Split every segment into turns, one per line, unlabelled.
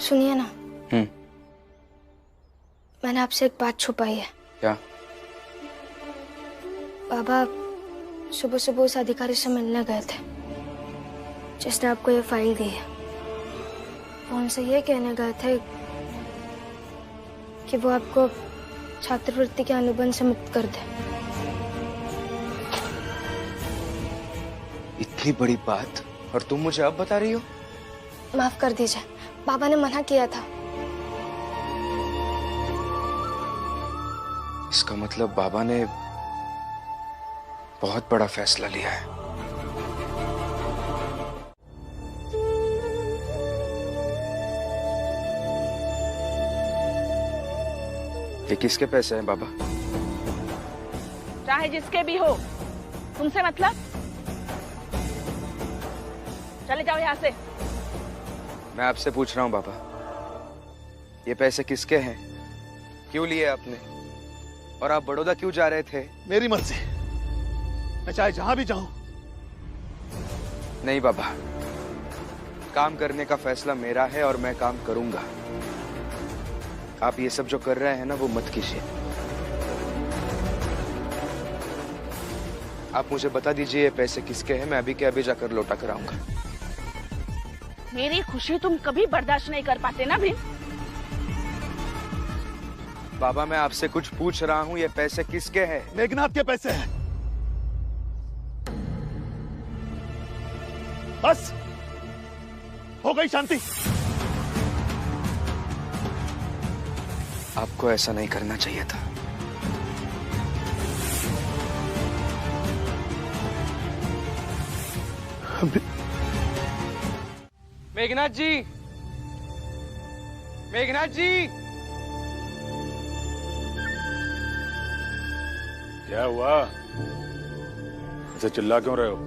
सुनिए ना। मैंने आपसे एक बात छुपाई है।
क्या?
बाबा सुबह सुबह उस अधिकारी से मिलने गए थे जिसने आपको ये फाइल दी है। वो उनसे ये कहने गए थे कि वो आपको छात्रवृत्ति के अनुबंध से मुक्त कर दे।
इतनी बड़ी बात और तुम मुझे अब बता रही हो?
माफ कर दीजिए, बाबा ने मना किया था।
इसका मतलब बाबा ने बहुत बड़ा फैसला लिया है। ये किसके पैसे हैं बाबा?
चाहे जिसके भी हो, तुमसे मतलब? चले जाओ यहाँ से।
मैं आपसे पूछ रहा हूँ बाबा, ये पैसे किसके हैं? क्यों लिए आपने? और आप बड़ौदा क्यों जा रहे थे?
मेरी मर्जी, मैं चाहे जहां भी जाऊं।
नहीं बाबा, काम करने का फैसला मेरा है और मैं काम करूंगा। आप ये सब जो कर रहे हैं ना, वो मत कीजिए। आप मुझे बता दीजिए ये पैसे किसके हैं, मैं अभी के अभी जाकर लौटा कर आऊंगा।
मेरी खुशी तुम कभी बर्दाश्त नहीं कर पाते ना भीम।
बाबा मैं आपसे कुछ पूछ रहा हूँ, ये पैसे किसके हैं?
मेघनाथ के पैसे हैं। बस हो गई शांति।
आपको ऐसा नहीं करना चाहिए था। मेघनाथ जी, मेघनाथ जी।
क्या हुआ? ऐसे चिल्ला क्यों रहे हो?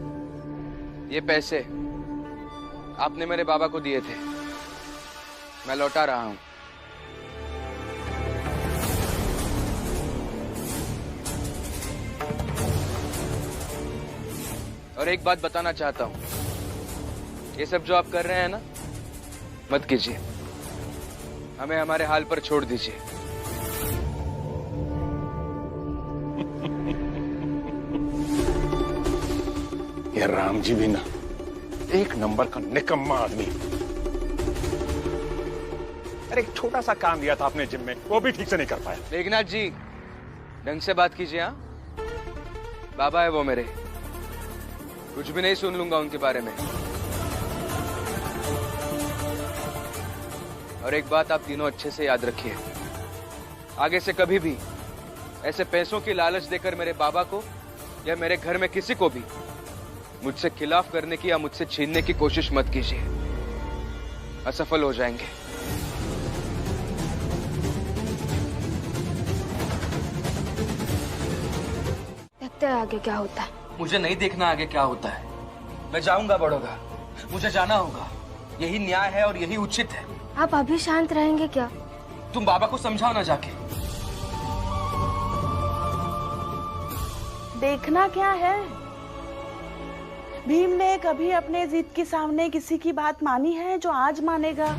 ये पैसे आपने मेरे बाबा को दिए थे, मैं लौटा रहा हूं। और एक बात बताना चाहता हूं, ये सब जो आप कर रहे हैं ना, मत कीजिए। हमें हमारे हाल पर छोड़ दीजिए।
ये राम जी भी ना एक नंबर का निकम्मा आदमी। अरे एक छोटा सा काम दिया था आपने जिम में, वो भी ठीक से नहीं कर पाया।
मेघनाथ जी, ढंग से बात कीजिए। हाँ, बाबा है वो मेरे, कुछ भी नहीं सुन लूंगा उनके बारे में। और एक बात आप तीनों अच्छे से याद रखिए, आगे से कभी भी ऐसे पैसों की लालच देकर मेरे बाबा को या मेरे घर में किसी को भी मुझसे खिलाफ करने की या मुझसे छीनने की कोशिश मत कीजिए, असफल हो जाएंगे।
देखते हैं आगे क्या होता है।
मुझे नहीं देखना आगे क्या होता है। मैं जाऊंगा बड़ौदा, मुझे जाना होगा। यही न्याय है और यही उचित है।
आप अभी शांत रहेंगे क्या?
तुम बाबा को समझाओ ना जाके।
देखना क्या है? भीम ने कभी अपने जिद के सामने किसी की बात मानी है जो आज मानेगा?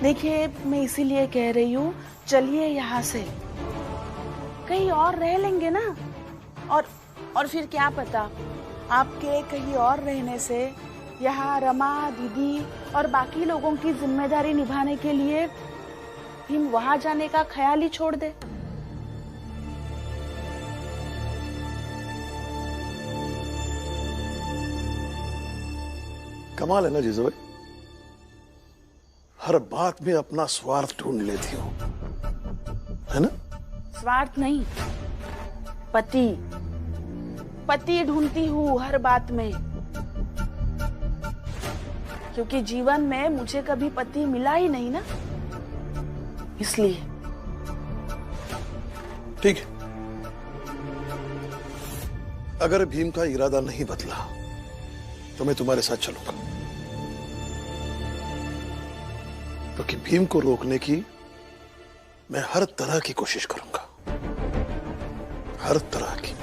देखिए, मैं इसीलिए कह रही हूँ, चलिए यहाँ से, कहीं और रह लेंगे ना। और फिर क्या पता, आपके कहीं और रहने से यहाँ रमा दीदी और बाकी लोगों की जिम्मेदारी निभाने के लिए भीम वहां जाने का ख्याल ही छोड़ दे।
कमाल है ना जीजू भाई, हर बात में अपना स्वार्थ ढूंढ लेती हो, है ना?
स्वार्थ नहीं, पति ढूंढती हूँ हर बात में, क्योंकि जीवन में मुझे कभी पति मिला ही नहीं ना, इसलिए।
ठीक है, अगर भीम का इरादा नहीं बदला तो मैं तुम्हारे साथ चलूंगा, क्योंकि भीम को रोकने की मैं हर तरह की कोशिश करूंगा, हर तरह की।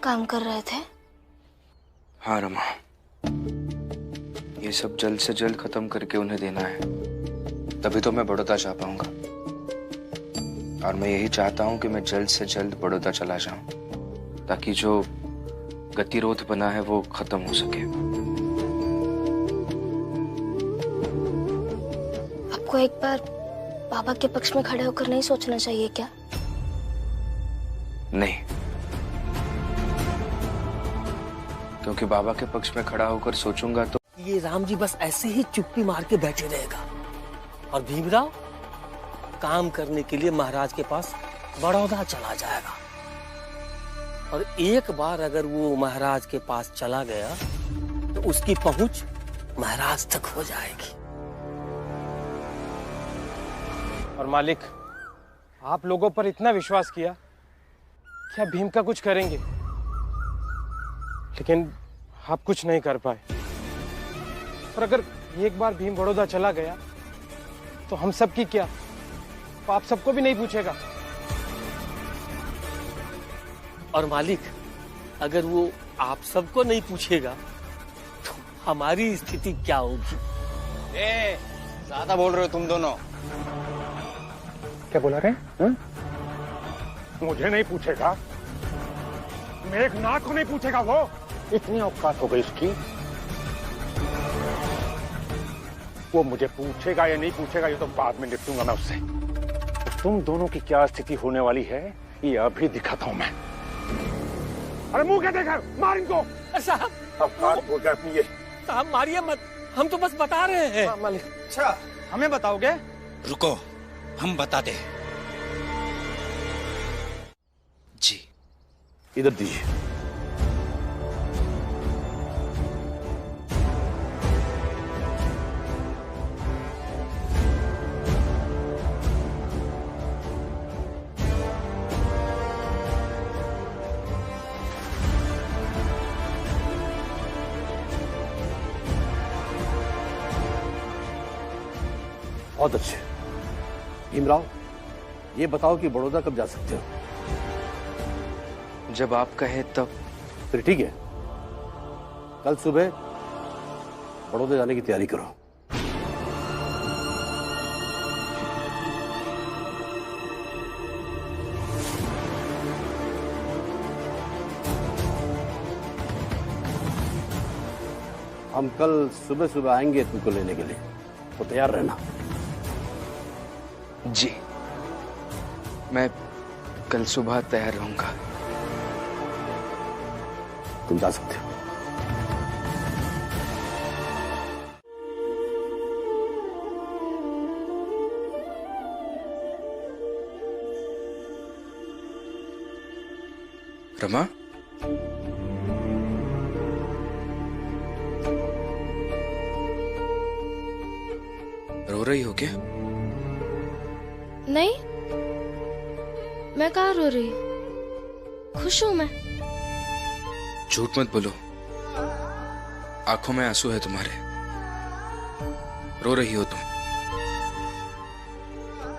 काम कर रहे थे?
हाँ रमा, ये सब जल्द से जल्द खत्म करके उन्हें देना है, तभी तो मैं बड़ौदा जा पाऊंगा। और मैं यही चाहता हूं कि मैं जल्द से जल्द बड़ौदा चला जाऊं, ताकि जो गतिरोध बना है वो खत्म हो सके।
आपको एक बार बाबा के पक्ष में खड़े होकर नहीं सोचना चाहिए क्या?
नहीं, क्योंकि बाबा के पक्ष में खड़ा होकर सोचूंगा तो
ये राम जी बस ऐसे ही चुप्पी मार के बैठे रहेगा और भीमराव काम करने के लिए महाराज के पास बड़ौदा चला जाएगा। और एक बार अगर वो महाराज के पास चला गया तो उसकी पहुंच महाराज तक हो जाएगी।
और मालिक, आप लोगों पर इतना विश्वास किया कि आप भीम का कुछ करेंगे, लेकिन आप कुछ नहीं कर पाए। और अगर एक बार भीम बड़ौदा चला गया तो हम सब की क्या? तो आप सबको भी नहीं पूछेगा।
और मालिक, अगर वो आप सबको नहीं पूछेगा तो हमारी स्थिति क्या होगी?
ज्यादा बोल रहे हो तुम दोनों।
क्या बोला रहे? मुझे नहीं पूछेगा? मेघनाथ को नहीं पूछेगा? वो इतनी औकात हो गई उसकी, वो मुझे पूछेगा या नहीं पूछेगा ये तो बाद में निपटूंगा मैं उससे। तुम दोनों की क्या स्थिति होने वाली है ये अभी दिखाता हूं मैं। अरे मुंह क्या देखा? मार इनको।
साहब,
औकात हो गया अपनी ये।
साहब मारिए मत, हम तो बस बता रहे हैं।
मालिक,
अच्छा, हमें बताओगे?
रुको, हम बता दे। जी,
इधर दीजिए।
बहुत अच्छे। भीमराव, ये बताओ कि बड़ौदा कब जा सकते हो?
जब आप कहे तब।
फिर ठीक है, कल सुबह बड़ौदा जाने की तैयारी करो। हम कल सुबह सुबह आएंगे तुमको लेने के लिए, तो तैयार रहना।
जी, मैं कल सुबह तैयार रहूंगा।
तुम जा सकते हो।
रमा, रो रही हो क्या?
नहीं, मैं कहाँ रो रही हूँ, खुश हूँ मैं।
झूठ मत बोलो, आंखों में आंसू है तुम्हारे। रो रही हो तुम।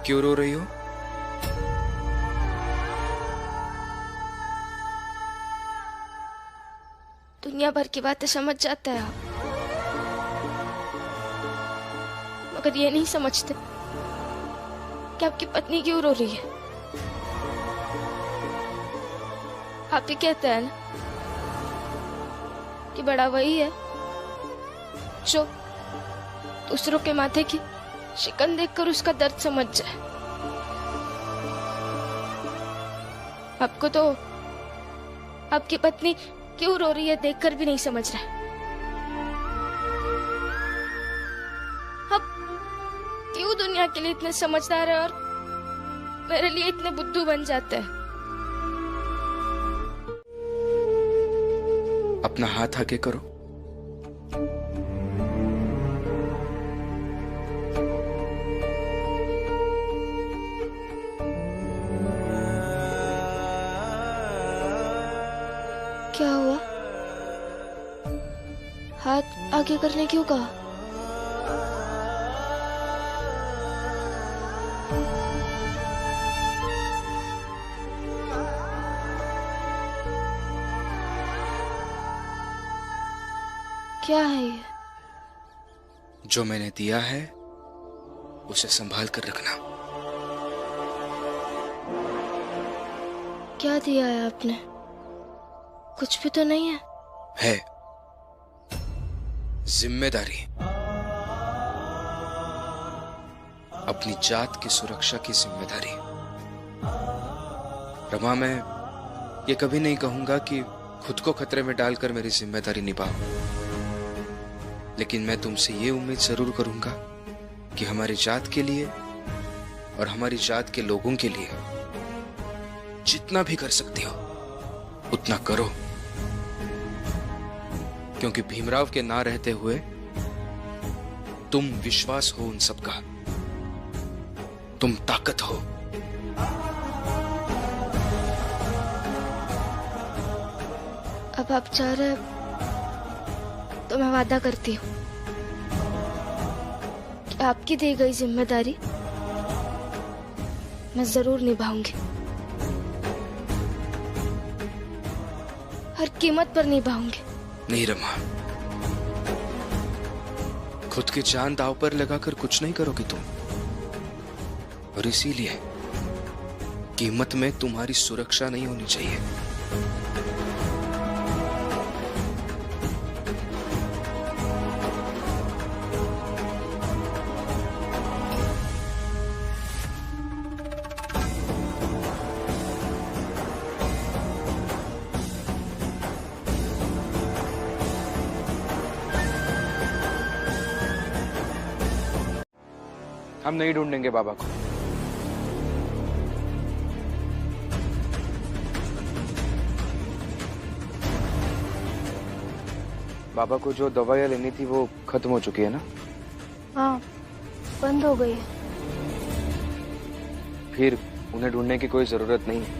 क्यों रो रही हो?
दुनिया भर की बातें समझ जाते हैं आप, मगर ये नहीं समझते कि आपकी पत्नी क्यों रो रही है। आप ही कहते हैं ना कि बड़ा वही है जो दूसरों के माथे की शिकन देखकर उसका दर्द समझ जाए। आपको तो आपकी पत्नी क्यों रो रही है देखकर भी नहीं समझ रहा है। आप क्यों दुनिया के लिए इतने समझदार है और मेरे लिए इतने बुद्धू बन जाते हैं।
अपना हाथ आगे करो।
क्या हुआ? हाथ आगे करने क्यों कहा? क्या है ये?
जो मैंने दिया है उसे संभाल कर रखना।
क्या दिया है आपने? कुछ भी तो नहीं है।
है जिम्मेदारी, अपनी जात की सुरक्षा की जिम्मेदारी। रमा, मैं ये कभी नहीं कहूंगा कि खुद को खतरे में डालकर मेरी जिम्मेदारी निभाओ, लेकिन मैं तुमसे ये उम्मीद जरूर करूंगा कि हमारी जात के लिए और हमारी जात के लोगों के लिए जितना भी कर सकती हो उतना करो, क्योंकि भीमराव के ना रहते हुए तुम विश्वास हो उन सबका, तुम ताकत हो।
अब आप चाह रहे तो मैं वादा करती हूँ कि आपकी दी गई जिम्मेदारी मैं जरूर निभाऊंगी, हर कीमत पर निभाऊंगी।
नहीं रमा, खुद की जान दांव पर लगाकर कुछ नहीं करोगी तुम, और इसीलिए कीमत में तुम्हारी सुरक्षा नहीं होनी चाहिए। हम नहीं ढूंढेंगे बाबा को। बाबा को जो दवाइयां लेनी थी वो खत्म हो चुकी है ना?
हाँ, बंद हो गई है।
फिर उन्हें ढूंढने की कोई जरूरत नहीं है।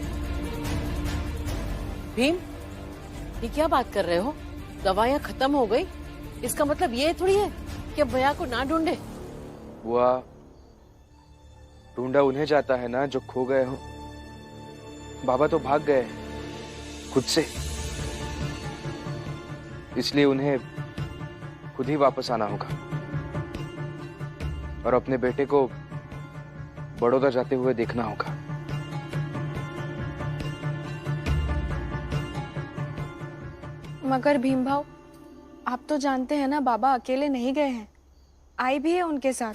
भीम, ये क्या बात कर रहे हो? दवाइयाँ खत्म हो गई, इसका मतलब ये थोड़ी है कि अब भैया को ना ढूंढे।
हुआ ढूंढा उन्हें जाता है ना जो खो गए हो। बाबा तो भाग गए खुद से, इसलिए उन्हें खुद ही वापस आना होगा और अपने बेटे को बड़ौदा जाते हुए देखना होगा।
मगर भीम भाव, आप तो जानते हैं ना बाबा अकेले नहीं गए हैं, आई भी है उनके साथ।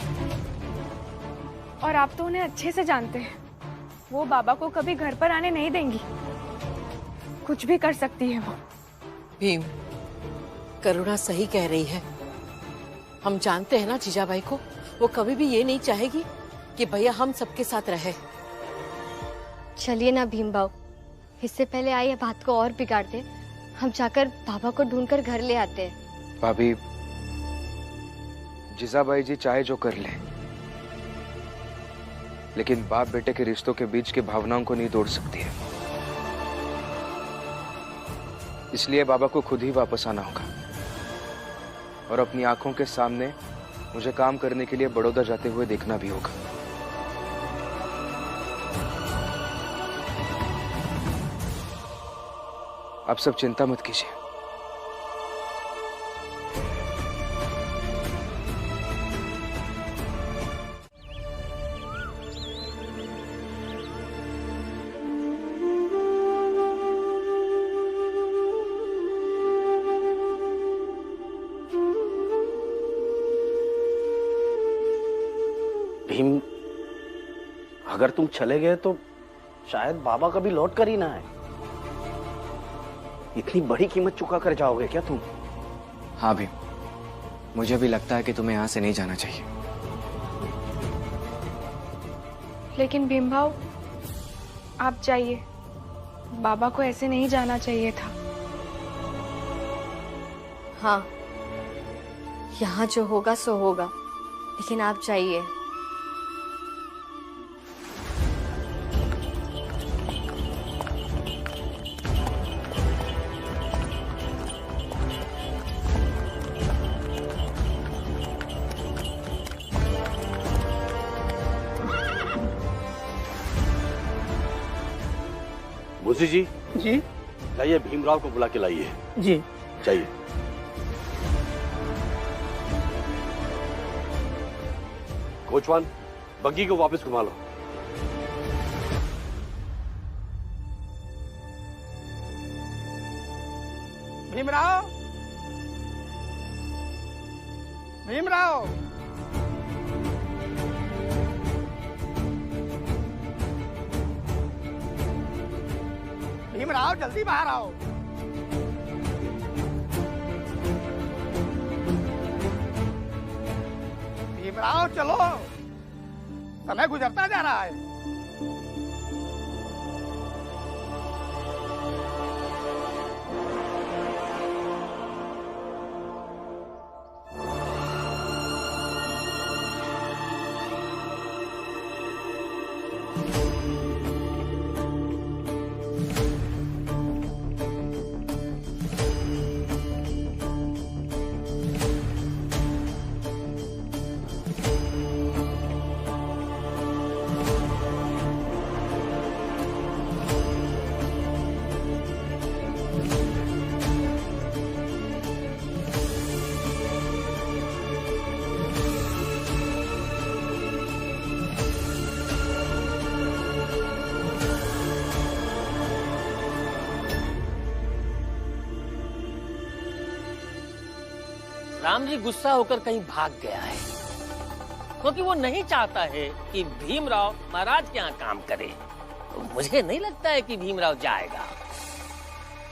और आप तो उन्हें अच्छे से जानते हैं, वो बाबा को कभी घर पर आने नहीं देंगी, कुछ भी कर सकती है वो।
भीम, करुणा सही कह रही है। हम जानते हैं ना जीजाबाई को, वो कभी भी ये नहीं चाहेगी कि भैया हम सबके साथ रहे।
चलिए ना भीम भाव, इससे पहले आइए बात को और बिगाड़ दे, हम जाकर बाबा को ढूंढकर घर ले आते हैं।
भाभी, जीजाबाई जी चाहे जो कर ले, लेकिन बाप बेटे के रिश्तों के बीच की भावनाओं को नहीं तोड़ सकती है। इसलिए बाबा को खुद ही वापस आना होगा और अपनी आंखों के सामने मुझे काम करने के लिए बड़ौदा जाते हुए देखना भी होगा। आप सब चिंता मत कीजिए।
भीम, अगर तुम चले गए तो शायद बाबा कभी लौट कर ही ना आए। इतनी बड़ी कीमत चुका कर जाओगे क्या तुम?
हाँ भीम, मुझे भी लगता है कि तुम्हें यहाँ से नहीं जाना चाहिए।
लेकिन भीम भाव, आप जाइए, बाबा को ऐसे नहीं जाना चाहिए था।
हाँ, यहाँ जो होगा सो होगा, लेकिन आप जाइए।
मुंशी जी,
जी
जाइए भीमराव को बुला के लाइए।
जी
जाइए। कोचवान, बग्गी को वापस घुमा लो।
भीमराव, भीमराव, भीमराव जल्दी बाहर आओ। भीमराव चलो, समय गुजरता जा रहा है।
राम जी गुस्सा होकर कहीं भाग गया है, क्योंकि वो नहीं चाहता है कि भीमराव महाराज के यहाँ काम करे। तो मुझे नहीं लगता है कि भीमराव जाएगा।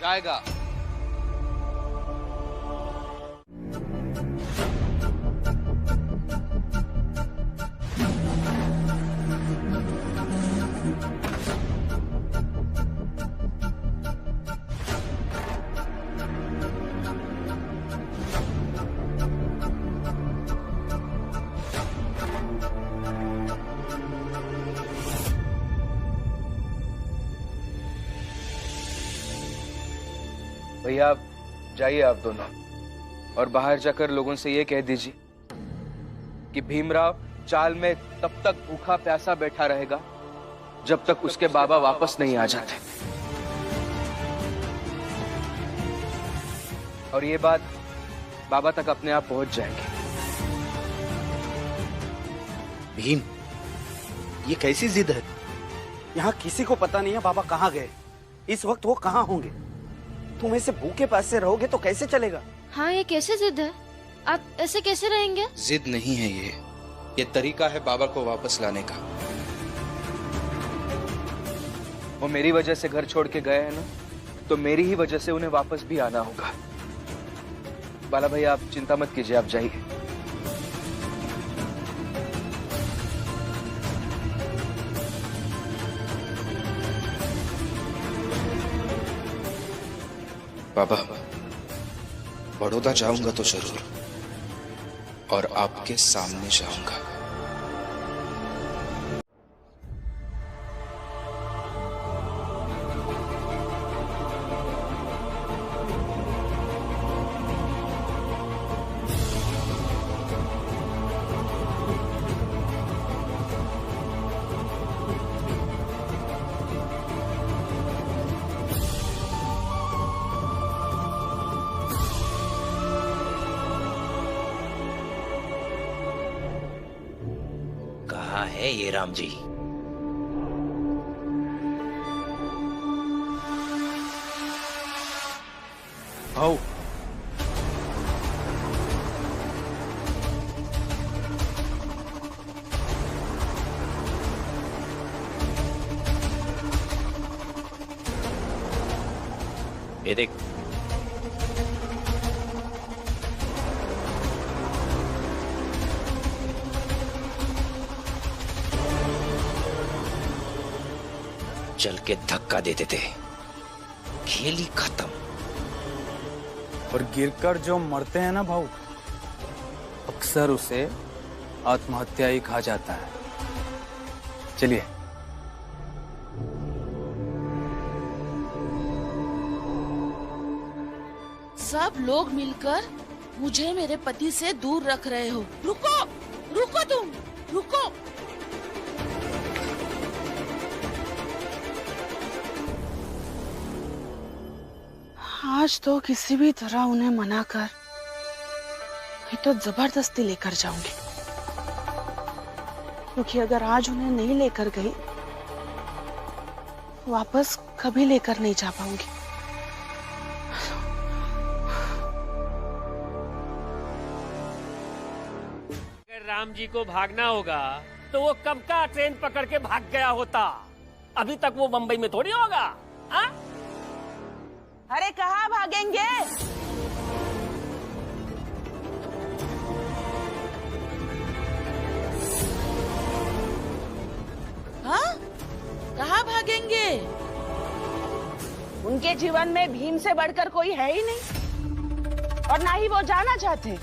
जाएगा। भैया आप जाइए, आप दोनों, और बाहर जाकर लोगों से ये कह दीजिए कि भीमराव चाल में तब तक भूखा प्यासा बैठा रहेगा जब तक उसके बाबा वापस नहीं आ जाते। और ये बात बाबा तक अपने आप पहुंच जाएगी।
भीम, ये कैसी जिद है? यहाँ किसी को पता नहीं है बाबा कहाँ गए, इस वक्त वो कहाँ होंगे। तुम ऐसे भूखे प्यासे रहोगे तो कैसे चलेगा?
हाँ, ये कैसे जिद है? आप ऐसे कैसे रहेंगे?
जिद नहीं है ये तरीका है बाबा को वापस लाने का।
वो मेरी वजह से घर छोड़ के गए हैं ना, तो मेरी ही वजह से उन्हें वापस भी आना होगा। बाला भैया आप चिंता मत कीजिए, आप जाइए।
बाबा, बड़ौदा जाऊंगा तो जरूर, और आपके सामने जाऊंगा। कहाँ है ये राम जी?
आओ।
ये देख, चल के धक्का देते थे, खेल ही खत्म।
और गिरकर जो मरते हैं ना भाऊ, अक्सर उसे आत्महत्या ही कहा जाता है। चलिए।
सब लोग मिलकर मुझे मेरे पति से दूर रख रहे हो। रुको, रुको, तुम रुको। आज तो किसी भी तरह उन्हें मना कर, नहीं तो जबरदस्ती लेकर जाऊंगी। क्योंकि अगर आज उन्हें नहीं लेकर गई, वापस कभी लेकर नहीं जा पाऊंगी।
अगर राम जी को भागना होगा तो वो कब का ट्रेन पकड़ के भाग गया होता। अभी तक वो बंबई में थोड़ी होगा। हा?
अरे कहाँ भागेंगे? हाँ? कहाँ भागेंगे? उनके जीवन में भीम से बढ़कर कोई है ही नहीं, और ना ही वो जाना चाहते,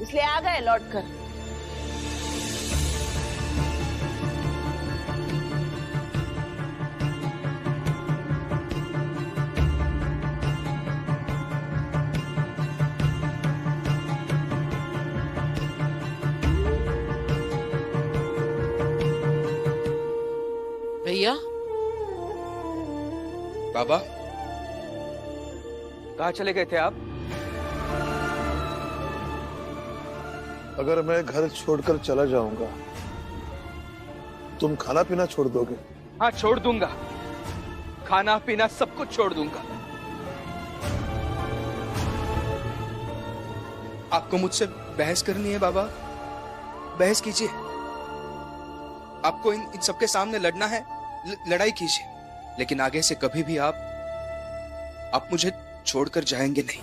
इसलिए आ गए लौटकर।
भैया,
बाबा, कहाँ चले गए थे आप?
अगर मैं घर छोड़कर चला जाऊंगा, तुम खाना पीना छोड़ दोगे?
हाँ, छोड़ दूंगा। खाना पीना सब कुछ छोड़ दूंगा।
आपको मुझसे बहस करनी है बाबा? बहस कीजिए। आपको इन सबके सामने लड़ना है, लड़ाई कीजिए, लेकिन आगे से कभी भी आप मुझे छोड़कर जाएंगे नहीं।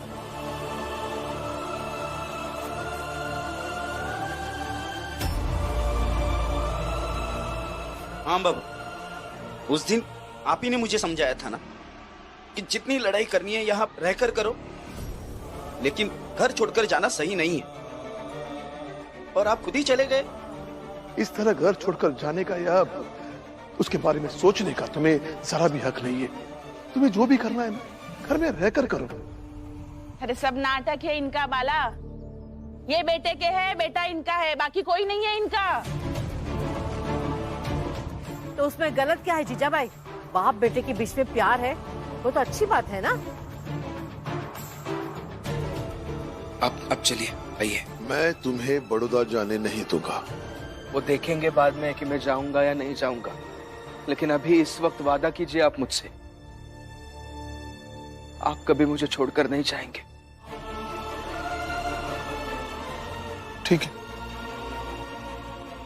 हाँ बाबा, उस दिन आप ही ने मुझे समझाया था ना कि जितनी लड़ाई करनी है यहाँ रहकर करो, लेकिन घर छोड़कर जाना सही नहीं है, और आप खुद ही चले गए।
इस तरह घर छोड़कर जाने का या उसके बारे में सोचने का तुम्हें जरा भी हक नहीं है। तुम्हें जो भी करना है घर में रहकर करो।
अरे सब नाटक है इनका बाला। ये बेटे के है, बेटा इनका है, बाकी कोई नहीं है इनका।
तो उसमें गलत क्या है जीजा भाई? बाप बेटे के बीच में प्यार है, वो तो अच्छी बात है ना।
अब चलिए, आइए।
मैं तुम्हें बड़ौदा जाने नहीं दूंगा।
वो देखेंगे बाद में कि मैं जाऊंगा या नहीं जाऊंगा, लेकिन अभी इस वक्त वादा कीजिए आप मुझसे, आप कभी मुझे छोड़कर नहीं जाएंगे।
ठीक है,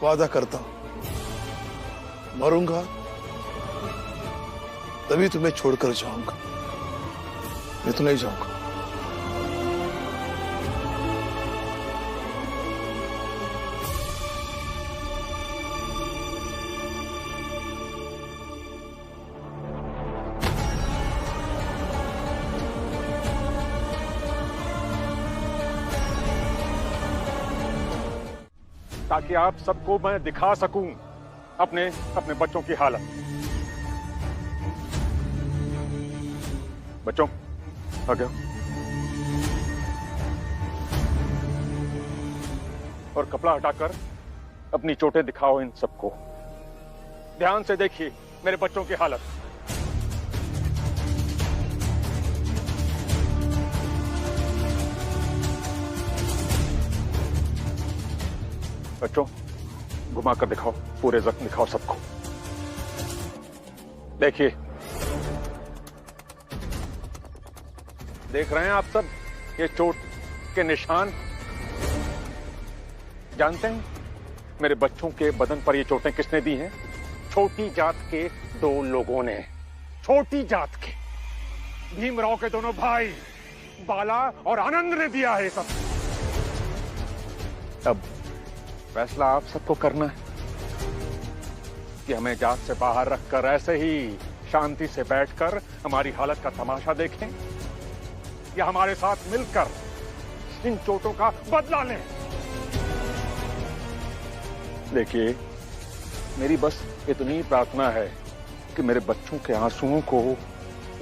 वादा करता हूं, मरूंगा तभी तुम्हें छोड़कर जाऊंगा, मैं तो नहीं जाऊंगा।
ताकि आप सबको मैं दिखा सकूं अपने बच्चों की हालत। बच्चों, आ गया। और कपड़ा हटाकर अपनी चोटें दिखाओ इन सबको। ध्यान से देखिए मेरे बच्चों की हालत। बच्चों, घुमाकर दिखाओ, पूरे जख्म दिखाओ सबको। देखिए, देख रहे हैं आप सब ये चोट के निशान? जानते हैं मेरे बच्चों के बदन पर ये चोटें किसने दी हैं? छोटी जात के दो लोगों ने, छोटी जात के भीमराव के दोनों भाई बाला और आनंद ने दिया है सब। अब फैसला आप सबको करना है कि हमें जात से बाहर रखकर ऐसे ही शांति से बैठकर हमारी हालत का तमाशा देखें, या हमारे साथ मिलकर इन चोटों का बदला लें। देखिए, मेरी बस इतनी प्रार्थना है कि मेरे बच्चों के आंसुओं को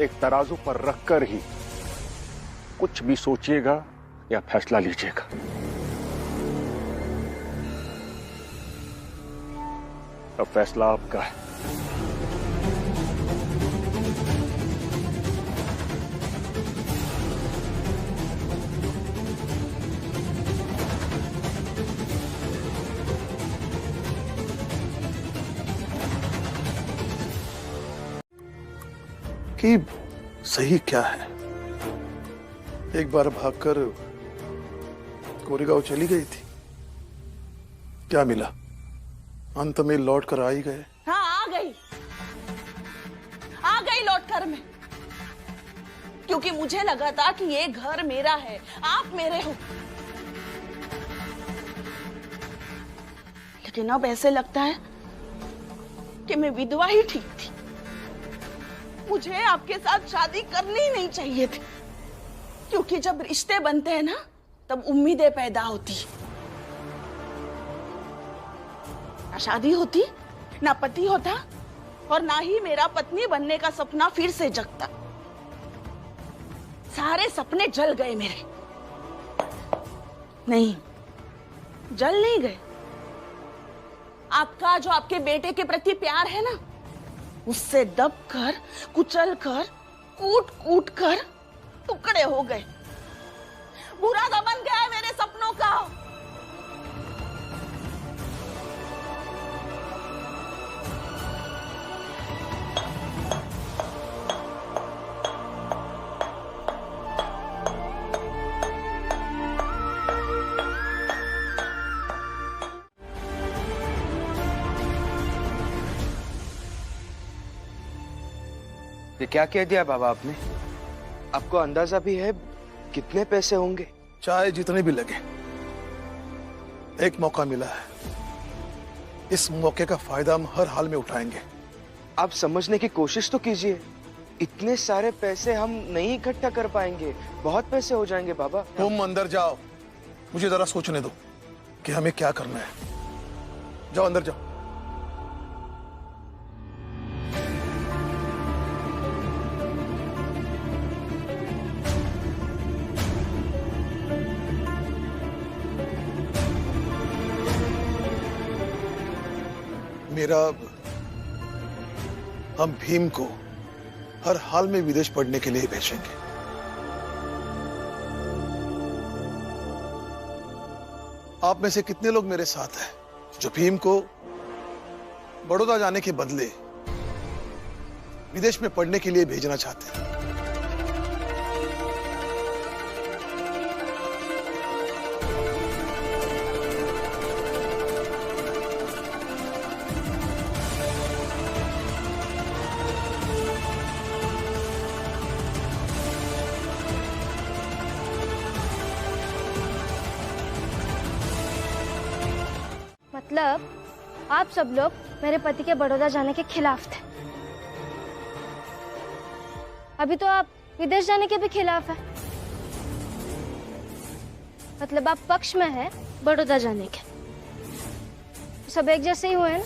एक तराजू पर रखकर ही कुछ भी सोचिएगा या फैसला लीजिएगा। अब फैसला आपका है।
कि सही क्या है। एक बार भागकर कोरेगांव चली गई थी, क्या मिला? अंत में लौट कर आ ही गए।
हाँ, आ गई लौट कर मैं, क्योंकि मुझे लगा था कि ये घर मेरा है, आप मेरे हो। लेकिन अब ऐसे लगता है कि मैं विधवा ही ठीक थी। मुझे आपके साथ शादी करनी ही नहीं चाहिए थी, क्योंकि जब रिश्ते बनते हैं ना तब उम्मीदें पैदा होती। ना शादी होती, ना पति होता, और ना ही मेरा पत्नी बनने का सपना फिर से जगता। सारे सपने जल गए मेरे। नहीं, जल नहीं गए। आपका जो आपके बेटे के प्रति प्यार है ना, उससे दबकर, कुचलकर, कूट कूट कर टुकड़े हो गए। बुरादा बन गया है मेरे सपनों का।
ये क्या कह दिया बाबा आपने? आपको अंदाजा भी है कितने पैसे होंगे?
चाहे जितने भी लगे, एक मौका मिला है, इस मौके का फायदा हम हर हाल में उठाएंगे।
आप समझने की कोशिश तो कीजिए, इतने सारे पैसे हम नहीं इकट्ठा कर पाएंगे, बहुत पैसे हो जाएंगे बाबा।
तुम अंदर जाओ, मुझे जरा सोचने दो कि हमें क्या करना है। जाओ अंदर जाओ। मेरा, हम भीम को हर हाल में विदेश पढ़ने के लिए भेजेंगे। आप में से कितने लोग मेरे साथ हैं जो भीम को बड़ौदा जाने के बदले विदेश में पढ़ने के लिए भेजना चाहते हैं?
मतलब आप सब लोग मेरे पति के बड़ौदा जाने के खिलाफ थे। अभी तो आप विदेश जाने के भी खिलाफ है। मतलब आप पक्ष में हैं बड़ौदा जाने के। सब एक जैसे ही हुए हैं ना?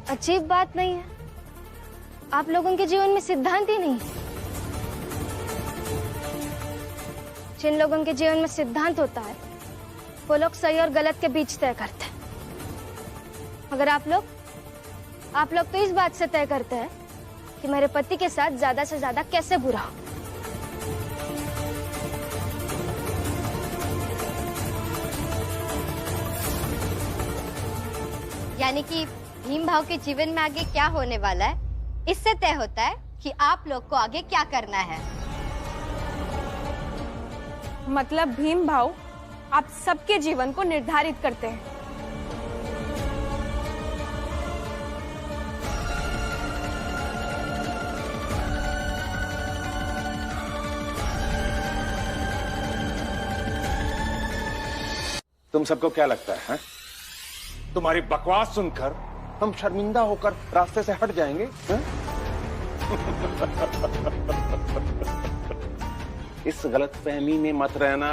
अजीब बात नहीं है, आप लोगों के जीवन में सिद्धांत ही नहीं है। जिन लोगों के जीवन में सिद्धांत होता है वो लोग सही और गलत के बीच तय करते हैं। मगर आप लोग तो इस बात से तय करते हैं कि मेरे पति के साथ ज्यादा से ज्यादा कैसे बुरा हो।
यानी कि भीम भाव के जीवन में आगे क्या होने वाला है, इससे तय होता है कि आप लोग को आगे क्या करना है।
मतलब भीम भाव आप सबके जीवन को निर्धारित करते हैं।
तुम सबको क्या लगता है, हैं? तुम्हारी बकवास सुनकर हम शर्मिंदा होकर रास्ते से हट जाएंगे, हैं? इस गलतफहमी में मत रहना।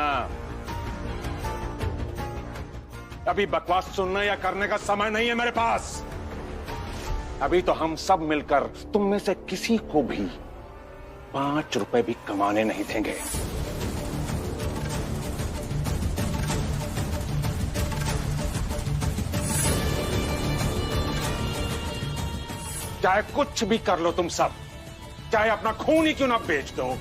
अभी बकवास सुनने या करने का समय नहीं है मेरे पास। अभी तो हम सब मिलकर तुम में से किसी को भी 5 रुपए भी कमाने नहीं देंगे। चाहे कुछ भी कर लो तुम सब, चाहे अपना खून ही क्यों ना बेच दो।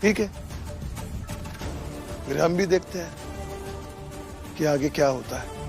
ठीक है, फिर हम भी देखते हैं कि आगे क्या होता है।